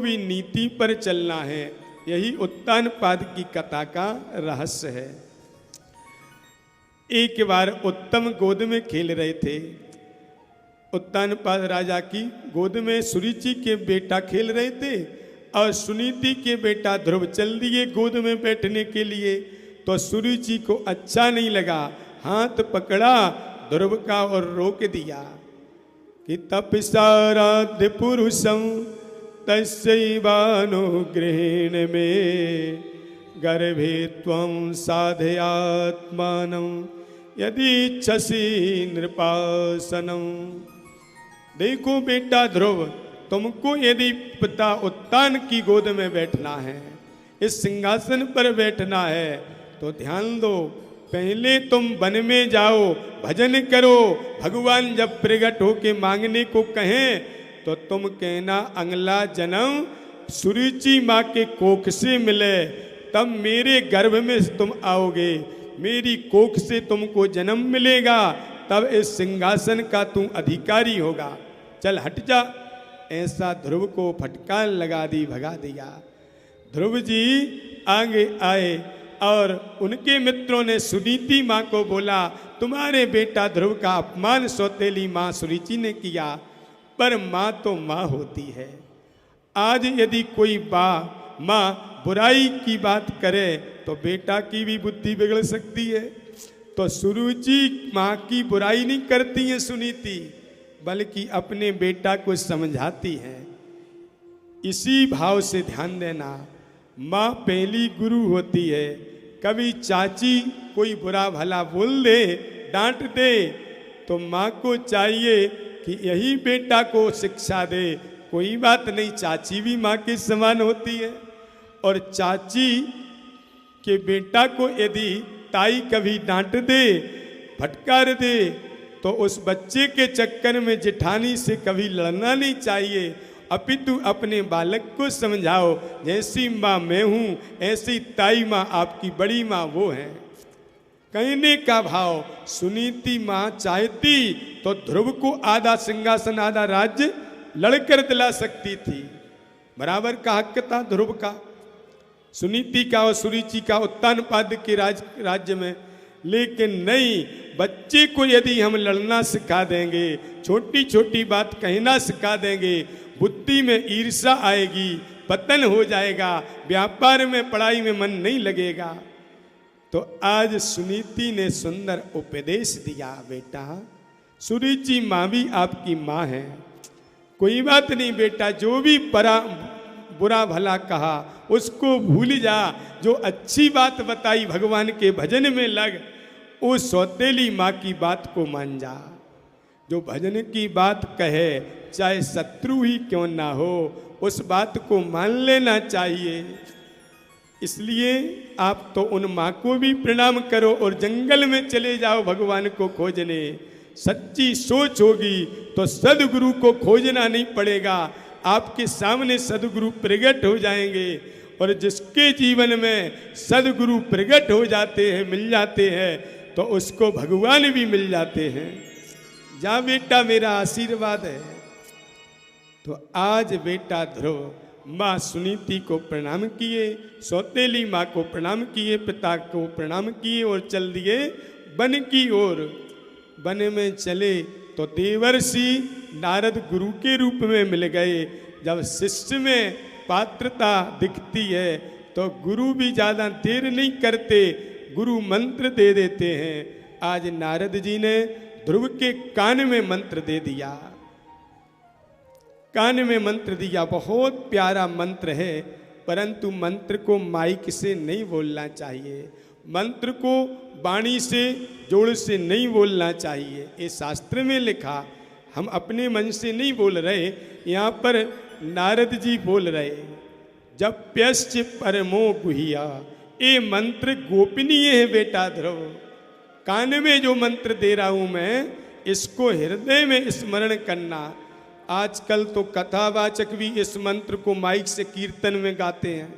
भी नीति पर चलना है। यही उत्तानपाद की कथा का रहस्य है। एक बार उत्तम गोद में खेल रहे थे। उत्तानपाद राजा की गोद में सुरुचि के बेटा खेल रहे थे और सुनीति के बेटा ध्रुव चल दिए गोद में बैठने के लिए। तो सुरुचि को अच्छा नहीं लगा, हाथ पकड़ा ध्रुव का और रोक दिया कि तपसाराध्य पुरुषम तस्यैवानुगृहेण में गर्भे त्वं साधयात्मानं यदि इच्छसि नृपासनं। देखो बेटा ध्रुव, तुमको यदि पिता उत्तान की गोद में बैठना है, इस सिंहासन पर बैठना है, तो ध्यान दो, पहले तुम वन में जाओ, भजन करो। भगवान जब प्रकट होके मांगने को कहें तो तुम कहना अगला जन्म सुरुचि माँ के कोख से मिले, तब मेरे गर्भ में तुम आओगे, मेरी कोख से तुमको जन्म मिलेगा, तब इस सिंहासन का तू अधिकारी होगा। चल हट जा। ऐसा ध्रुव को फटकार लगा दी, भगा दिया। ध्रुव जी आगे आए और उनके मित्रों ने सुनीति माँ को बोला, तुम्हारे बेटा ध्रुव का अपमान सौतेली माँ सुरुचि ने किया, पर माँ तो माँ होती है। आज यदि कोई माँ बुराई की बात करे तो बेटा की भी बुद्धि बिगड़ सकती है। तो सुरुचि माँ की बुराई नहीं करती है सुनीति, बल्कि अपने बेटा को समझाती है। इसी भाव से ध्यान देना, माँ पहली गुरु होती है। कभी चाची कोई बुरा भला बोल दे, डांट दे, तो माँ को चाहिए कि यही बेटा को शिक्षा दे। कोई बात नहीं, चाची भी माँ के समान होती है। और चाची के बेटा को यदि ताई कभी डांट दे, फटकार दे, तो उस बच्चे के चक्कर में जेठानी से कभी लड़ना नहीं चाहिए, अपितु अपने बालक को समझाओ, जैसी माँ मैं हूँ ऐसी ताई माँ आपकी बड़ी माँ वो है। कहने का भाव, सुनीति माँ चाहती तो ध्रुव को आधा सिंहासन आधा राज्य लड़कर दिला सकती थी। बराबर का हक था ध्रुव का, सुनीति का और सुरुचि का उत्तानपाद के राज्य में। लेकिन नहीं, बच्चे को यदि हम लड़ना सिखा देंगे, छोटी छोटी बात कहना सिखा देंगे, बुद्धि में ईर्ष्या आएगी, पतन हो जाएगा, व्यापार में पढ़ाई में मन नहीं लगेगा। तो आज सुनीति ने सुंदर उपदेश दिया, बेटा सुरुचि माँ भी आपकी माँ है, कोई बात नहीं बेटा, जो भी बुरा भला कहा उसको भूल जा, जो अच्छी बात बताई भगवान के भजन में लग, वो सौतेली माँ की बात को मान जा। जो भजन की बात कहे चाहे शत्रु ही क्यों ना हो, उस बात को मान लेना चाहिए। इसलिए आप तो उन माँ को भी प्रणाम करो और जंगल में चले जाओ भगवान को खोजने। सच्ची सोच होगी तो सदगुरु को खोजना नहीं पड़ेगा, आपके सामने सदगुरु प्रकट हो जाएंगे। और जिसके जीवन में सदगुरु प्रकट हो जाते हैं, मिल जाते हैं, तो उसको भगवान भी मिल जाते हैं। जा बेटा, मेरा आशीर्वाद है। तो आज बेटा ध्रुव माँ सुनीति को प्रणाम किए, सौतेली माँ को प्रणाम किए, पिता को प्रणाम किए और चल दिए वन की ओर। वन में चले तो देवर्षि नारद गुरु के रूप में मिल गए। जब शिष्य में पात्रता दिखती है तो गुरु भी ज़्यादा देर नहीं करते, गुरु मंत्र दे देते हैं। आज नारद जी ने ध्रुव के कान में मंत्र दे दिया, कान में मंत्र दिया। बहुत प्यारा मंत्र है, परंतु मंत्र को माइक से नहीं बोलना चाहिए, मंत्र को वाणी से जोड़ से नहीं बोलना चाहिए। ये शास्त्र में लिखा, हम अपने मन से नहीं बोल रहे, यहाँ पर नारद जी बोल रहे। जब प्यश्च परमो गुहिया, ये मंत्र गोपनीय है बेटा ध्रुव। कान में जो मंत्र दे रहा हूँ मैं, इसको हृदय में स्मरण करना। आजकल तो कथावाचक भी इस मंत्र को माइक से कीर्तन में गाते हैं,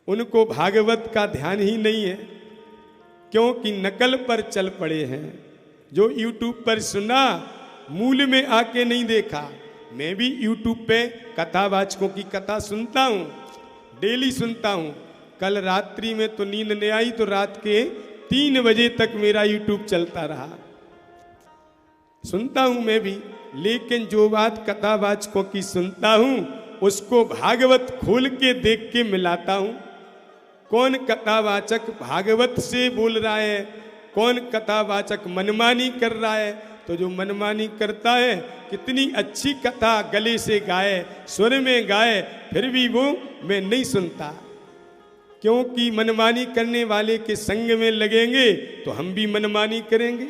उनको भागवत का ध्यान ही नहीं है, क्योंकि नकल पर चल पड़े हैं। जो यूट्यूब पर सुना, मूल में आके नहीं देखा। मैं भी यूट्यूब पे कथावाचकों की कथा सुनता हूँ, डेली सुनता हूँ। कल रात्रि में तो नींद नहीं आई तो रात के 3 बजे तक मेरा यूट्यूब चलता रहा। सुनता हूँ मैं भी, लेकिन जो बात कथावाचकों की सुनता हूँ उसको भागवत खोल के देख के मिलाता हूँ। कौन कथावाचक भागवत से बोल रहा है, कौन कथावाचक मनमानी कर रहा है। तो जो मनमानी करता है, कितनी अच्छी कथा गले से गाए, स्वर में गाए, फिर भी वो मैं नहीं सुनता, क्योंकि मनमानी करने वाले के संग में लगेंगे तो हम भी मनमानी करेंगे।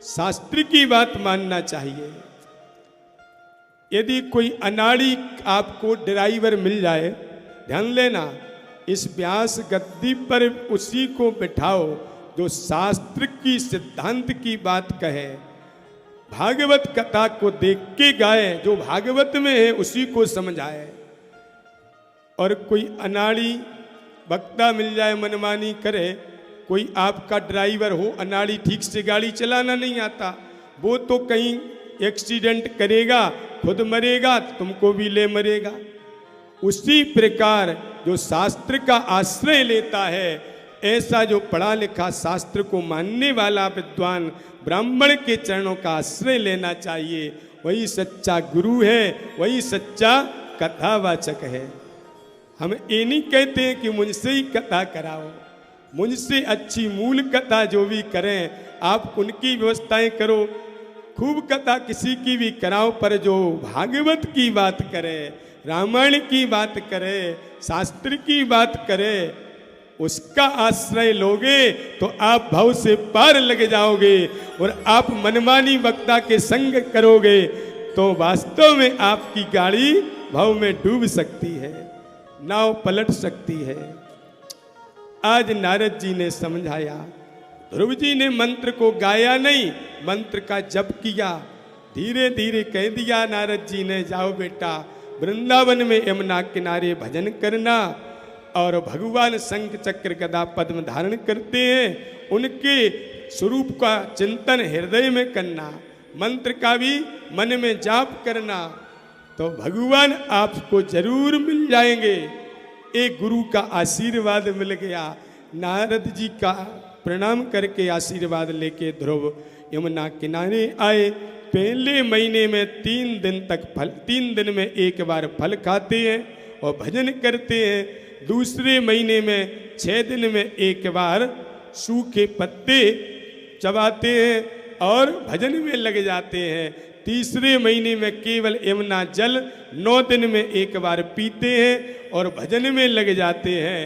शास्त्र की बात मानना चाहिए। यदि कोई अनाड़ी आपको ड्राइवर मिल जाए, ध्यान लेना, इस व्यास गद्दी पर उसी को बिठाओ जो शास्त्र की सिद्धांत की बात कहे, भागवत कथा को देख के गाए, जो भागवत में है उसी को समझाए। और कोई अनाड़ी वक्ता मिल जाए, मनमानी करे, कोई आपका ड्राइवर हो अनाड़ी, ठीक से गाड़ी चलाना नहीं आता, वो तो कहीं एक्सीडेंट करेगा, खुद मरेगा, तुमको भी ले मरेगा। उसी प्रकार जो शास्त्र का आश्रय लेता है, ऐसा जो पढ़ा लिखा शास्त्र को मानने वाला विद्वान ब्राह्मण के चरणों का आश्रय लेना चाहिए। वही सच्चा गुरु है, वही सच्चा कथावाचक है। हम ये नहीं कहते हैं कि मुझसे ही कथा कराओ, मुझसे अच्छी मूल कथा जो भी करें आप उनकी व्यवस्थाएं करो, खूब कथा किसी की भी कराओ, पर जो भागवत की बात करे, रामायण की बात करे, शास्त्र की बात करे, उसका आश्रय लोगे तो आप भव से पार लग जाओगे। और आप मनमानी वक्ता के संग करोगे तो वास्तव में आपकी गाड़ी भव में डूब सकती है, नाव पलट सकती है। आज नारद जी ने समझाया, ध्रुव जी ने मंत्र को गाया नहीं, मंत्र का जप किया, धीरे धीरे कह दिया नारद जी ने, जाओ बेटा वृंदावन में यमुना किनारे भजन करना, और भगवान शंख चक्र गदा पद्म धारण करते हैं, उनके स्वरूप का चिंतन हृदय में करना, मंत्र का भी मन में जाप करना, तो भगवान आपको जरूर मिल जाएंगे। एक गुरु का आशीर्वाद मिल गया। नारद जी का प्रणाम करके आशीर्वाद लेके ध्रुव यमुना किनारे आए। पहले महीने में 3 दिन तक फल, 3 दिन में एक बार फल खाते हैं और भजन करते हैं। दूसरे महीने में 6 दिन में एक बार सूखे पत्ते चबाते हैं और भजन में लग जाते हैं। तीसरे महीने में केवल यमुना जल 9 दिन में एक बार पीते हैं और भजन में लग जाते हैं।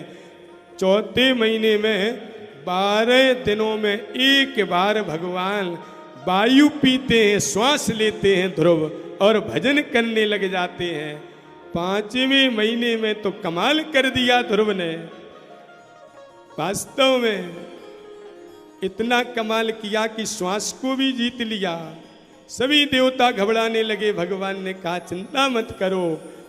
चौथे महीने में 12 दिनों में एक बार भगवान वायु पीते हैं, श्वास लेते हैं ध्रुव, और भजन करने लग जाते हैं। 5वें महीने में तो कमाल कर दिया ध्रुव ने, वास्तव में इतना कमाल किया कि श्वास को भी जीत लिया। सभी देवता घबराने लगे। भगवान ने कहा, चिंता मत करो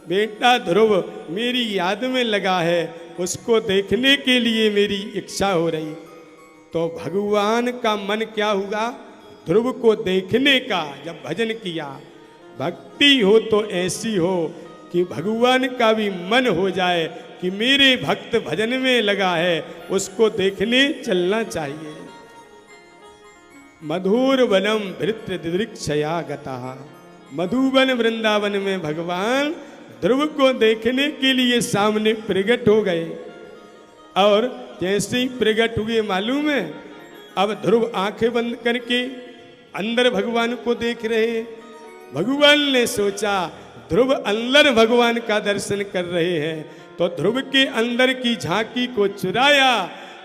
बेटा, ध्रुव मेरी याद में लगा है, उसको देखने के लिए मेरी इच्छा हो रही। तो भगवान का मन क्या हुआ, ध्रुव को देखने का। जब भजन किया, भक्ति हो तो ऐसी हो कि भगवान का भी मन हो जाए कि मेरे भक्त भजन में लगा है, उसको देखने चलना चाहिए। मधुर वनम भृत्य दिदृक्षया गता, मधुबन वृंदावन में भगवान ध्रुव को देखने के लिए सामने प्रकट हो गए। और जैसे ही प्रकट हुए मालूम है, अब ध्रुव आंखें बंद करके अंदर भगवान को देख रहे। भगवान ने सोचा ध्रुव अंदर भगवान का दर्शन कर रहे हैं, तो ध्रुव के अंदर की झांकी को चुराया।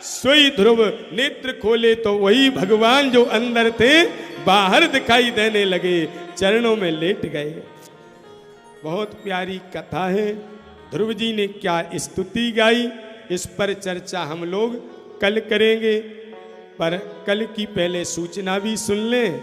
सोई ध्रुव नेत्र खोले तो वही भगवान जो अंदर थे बाहर दिखाई देने लगे, चरणों में लेट गए। बहुत प्यारी कथा है। ध्रुव जी ने क्या स्तुति गाई, इस पर चर्चा हम लोग कल करेंगे। पर कल की पहले सूचना भी सुन लें।